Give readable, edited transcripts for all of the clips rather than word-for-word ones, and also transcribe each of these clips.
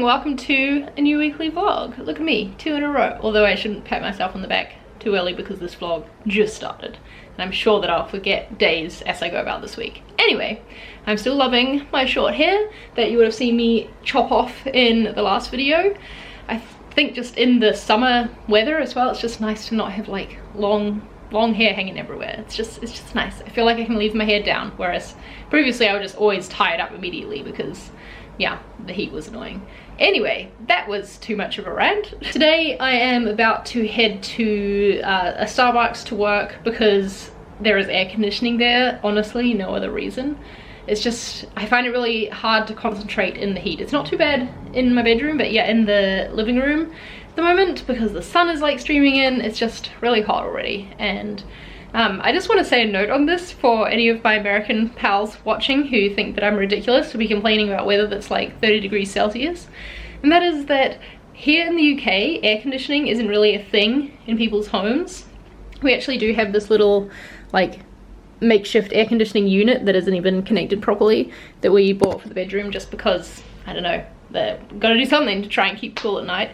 morning, welcome to a new weekly vlog. Look at me, 2 in a row. Although I shouldn't pat myself on the back too early because this vlog just started. And I'm sure that I'll forget days as I go about this week. Anyway, I'm still loving my short hair that you would have seen me chop off in the last video. I think just in the summer weather as well, it's just nice to not have like long hair hanging everywhere. It's just nice. I feel like I can leave my hair down, whereas previously I would just always tie it up immediately because yeah, the heat was annoying. Anyway, that was too much of a rant. Today I am about to head to a Starbucks to work because there is air conditioning there. Honestly, no other reason. It's just, I find it really hard to concentrate in the heat. It's not too bad in my bedroom, but yeah, in the living room at the moment because the sun is like streaming in. It's just really hot already. And I just want to say a note on this for any of my American pals watching who think that I'm ridiculous to be complaining about weather that's like 30 degrees Celsius. And that is that here in the UK, air conditioning isn't really a thing in people's homes. We actually do have this little like makeshift air conditioning unit that isn't even connected properly that we bought for the bedroom just because, I don't know, they've got to do something to try and keep cool at night.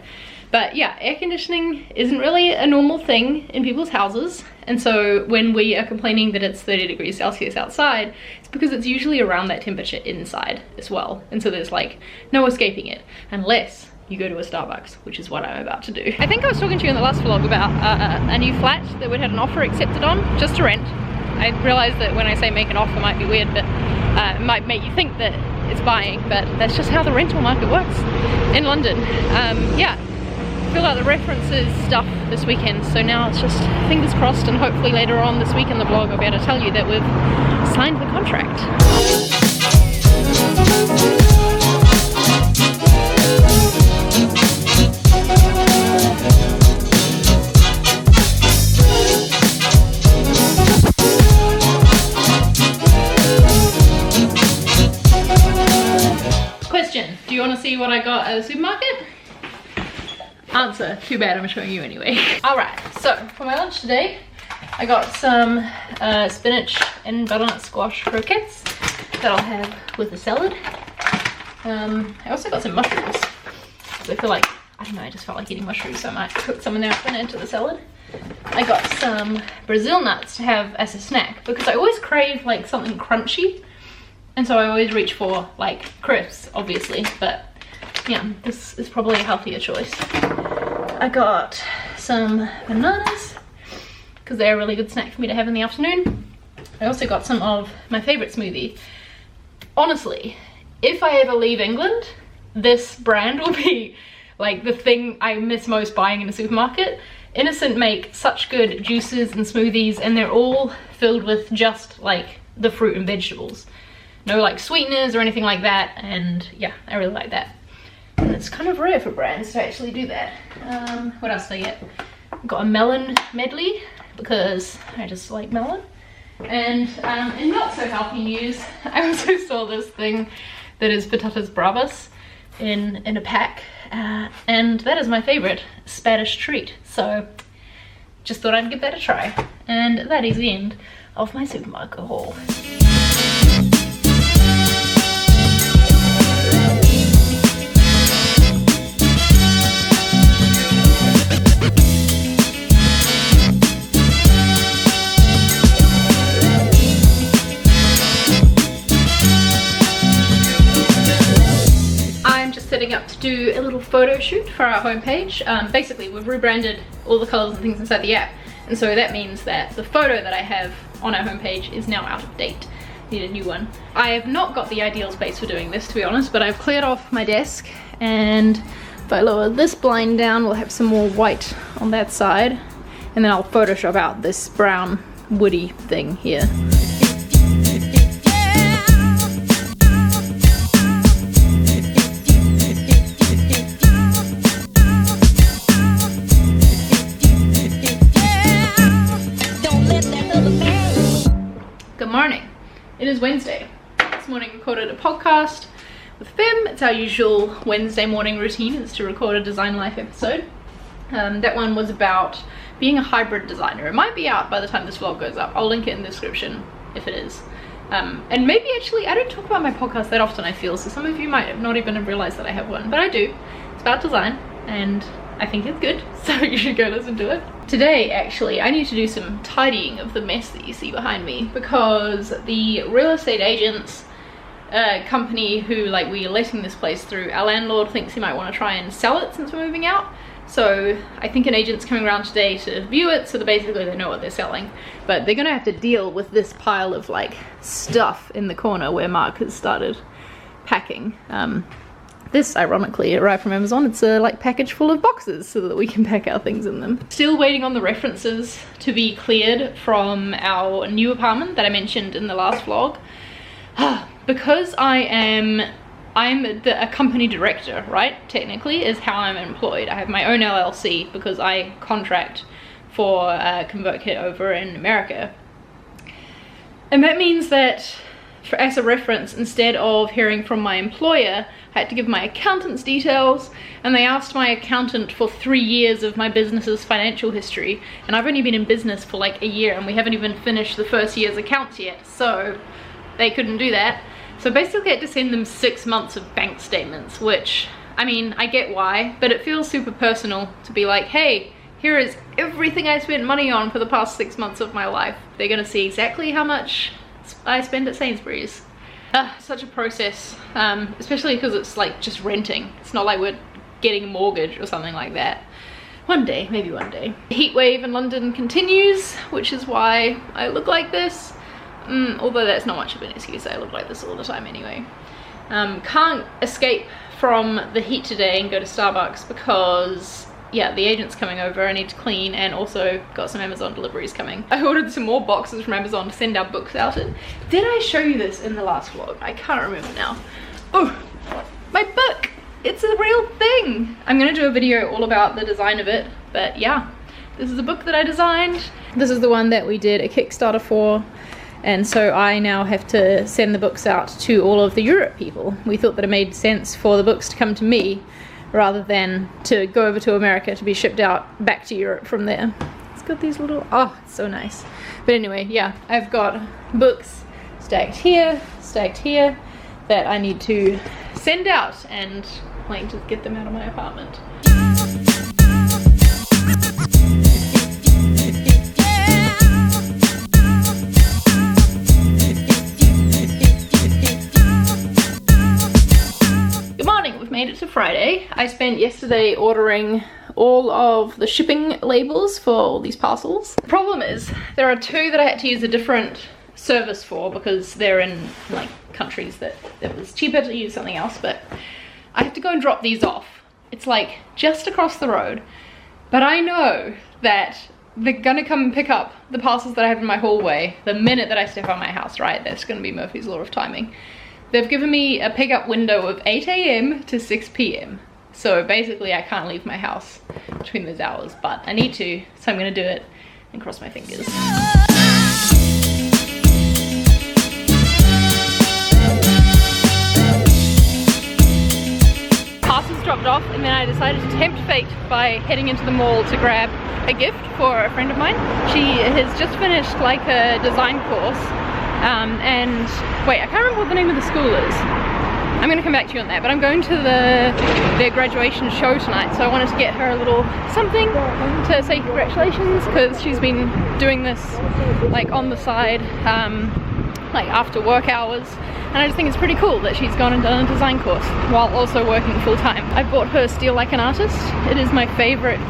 But yeah, air conditioning isn't really a normal thing in people's houses. And so when we are complaining that it's 30 degrees Celsius outside, it's because it's usually around that temperature inside as well. And so there's like no escaping it unless you go to a Starbucks, which is what I'm about to do. I think I was talking to you in the last vlog about a new flat that we'd had an offer accepted on just to rent. I realized that when I say make an offer might be weird, but it might make you think that it's buying, but that's just how the rental market works in London. Yeah. Filled out the references stuff this weekend, so now it's just fingers crossed, and hopefully later on this week in the vlog I'll be able to tell you that we've signed the contract. Question, do you want to see what I got at the supermarket? Answer, too bad, I'm showing you anyway. Alright, so for my lunch today, I got some spinach and butternut squash croquettes that I'll have with a salad. I also got some mushrooms. So I feel like, I don't know, I just felt like eating mushrooms, so I might cook some in there and into the salad. I got some Brazil nuts to have as a snack because I always crave like something crunchy. And so I always reach for like crisps, obviously, but yeah, this is probably a healthier choice. I got some bananas because they're a really good snack for me to have in the afternoon. I also got some of my favorite smoothie. Honestly, if I ever leave England, this brand will be like the thing I miss most buying in a supermarket. Innocent make such good juices and smoothies, and they're all filled with just like the fruit and vegetables. No like sweeteners or anything like that, and yeah, I really like that. And it's kind of rare for brands to actually do that. What else did I get? Got a melon medley because I just like melon. And in not so healthy news, I also saw this thing that is patatas bravas in a pack. And that is my favorite Spanish treat. So just thought I'd give that a try. And that is the end of my supermarket haul. Setting up to do a little photo shoot for our homepage. Basically, we've rebranded all the colors and things inside the app, and so that means that the photo that I have on our homepage is now out of date. Need a new one. I have not got the ideal space for doing this, to be honest, but I've cleared off my desk, and if I lower this blind down, we'll have some more white on that side, and then I'll Photoshop out this brown woody thing here. Good morning. It is Wednesday. This morning I recorded a podcast with Fem. It's our usual Wednesday morning routine, is to record a Design Life episode. That one was about being a hybrid designer. It might be out by the time this vlog goes up. I'll link it in the description if it is. And maybe actually, I don't talk about my podcast that often, I feel, so some of you might not even have realized that I have one, but I do. It's about design, and I think it's good, so you should go listen to it. Today, actually, I need to do some tidying of the mess that you see behind me, because the real estate agents company who like we're letting this place through, our landlord thinks he might want to try and sell it since we're moving out. So I think an agent's coming around today to view it, so that basically they know what they're selling. But they're gonna have to deal with this pile of like stuff in the corner where Mark has started packing. This ironically arrived from Amazon. It's a like package full of boxes so that we can pack our things in them. Still waiting on the references to be cleared from our new apartment that I mentioned in the last vlog. Because I'm a company director, right? Technically is how I'm employed. I have my own LLC because I contract for ConvertKit over in America. And that means that as a reference, instead of hearing from my employer, I had to give my accountant's details, and they asked my accountant for 3 years of my business's financial history, and I've only been in business for like a year and we haven't even finished the first year's accounts yet, so they couldn't do that. So basically I had to send them 6 months of bank statements, which, I mean, I get why, but it feels super personal to be like, hey, here is everything I spent money on for the past 6 months of my life. They're gonna see exactly how much I spend at Sainsbury's. Such a process, especially because it's like just renting. It's not like we're getting a mortgage or something like that. One day, maybe one day. The heat wave in London continues, which is why I look like this. Although that's not much of an excuse, I look like this all the time anyway. Can't escape from the heat today and go to Starbucks because, yeah, the agent's coming over, I need to clean, and also got some Amazon deliveries coming. I ordered some more boxes from Amazon to send our books out in. Did I show you this in the last vlog? I can't remember now. Oh, my book! It's a real thing! I'm gonna do a video all about the design of it, but yeah. This is a book that I designed. This is the one that we did a Kickstarter for. And so I now have to send the books out to all of the Europe people. We thought that it made sense for the books to come to me rather than to go over to America to be shipped out back to Europe from there. It's got these little, oh, it's so nice. But anyway, yeah, I've got books stacked here that I need to send out, and like just get them out of my apartment. Made it to Friday. I spent yesterday ordering all of the shipping labels for all these parcels. The problem is there are 2 that I had to use a different service for because they're in like countries that it was cheaper to use something else, but I have to go and drop these off. It's like just across the road, but I know that they're gonna come and pick up the parcels that I have in my hallway the minute that I step out of my house, right? That's gonna be Murphy's Law of Timing. They've given me a pickup window of 8 AM to 6 PM. So basically I can't leave my house between those hours, but I need to, so I'm gonna do it and cross my fingers. Parcels dropped off, and then I decided to tempt fate by heading into the mall to grab a gift for a friend of mine. She has just finished like a design course. And wait, I can't remember what the name of the school is. I'm gonna come back to you on that, but I'm going to their graduation show tonight, so I wanted to get her a little something to say congratulations, because she's been doing this like on the side, like after work hours, and I just think it's pretty cool that she's gone and done a design course while also working full time. I bought her Steal Like an Artist. It is my favorite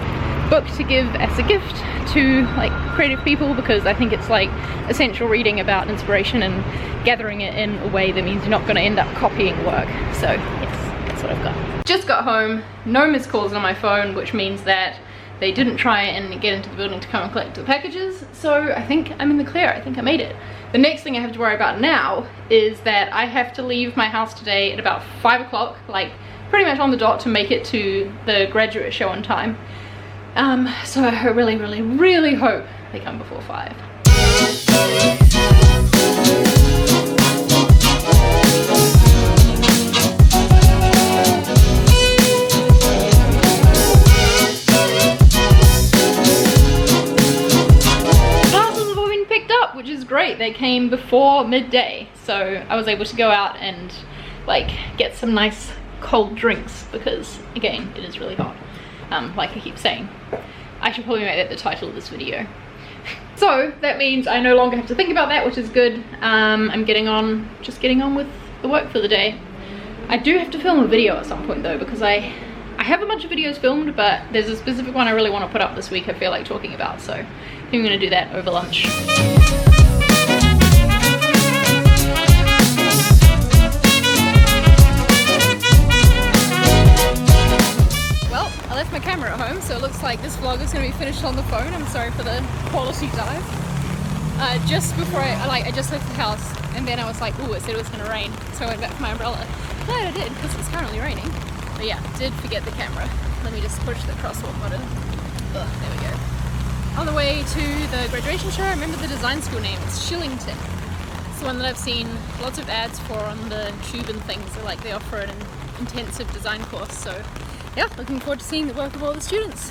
book to give as a gift to like creative people, because I think it's like essential reading about inspiration and gathering it in a way that means you're not going to end up copying work. So yes, that's what I've got. Just got home, no missed calls on my phone, which means that they didn't try and get into the building to come and collect the packages, so I think I'm in the clear. I think I made it. The next thing I have to worry about now is that I have to leave my house today at about 5 o'clock, like pretty much on the dot, to make it to the graduate show on time. So I really hope they come before 5. Parcels have all been picked up, which is great. They came before midday, so I was able to go out and like get some nice cold drinks because again it is really hot. Like I keep saying, I should probably make that the title of this video. So that means I no longer have to think about that, which is good. I'm just getting on with the work for the day. I do have to film a video at some point though, because I have a bunch of videos filmed, but there's a specific one I really want to put up this week I feel like talking about, so I think I'm going to do that over lunch. Well, I left my camera at home, so it looks like this vlog is going to be finished on the phone. I'm sorry for the quality dive. Just before I just left the house, and then I was like, ooh, it said it was going to rain, so I went back for my umbrella. Glad I did, because it's currently raining. But yeah, did forget the camera. Let me just push the crosswalk button. Ugh, there we go. On the way to the graduation show, I remember the design school name. It's Shillington. It's the one that I've seen lots of ads for on the tube and things. So like they offer an intensive design course. So yeah, looking forward to seeing the work of all the students.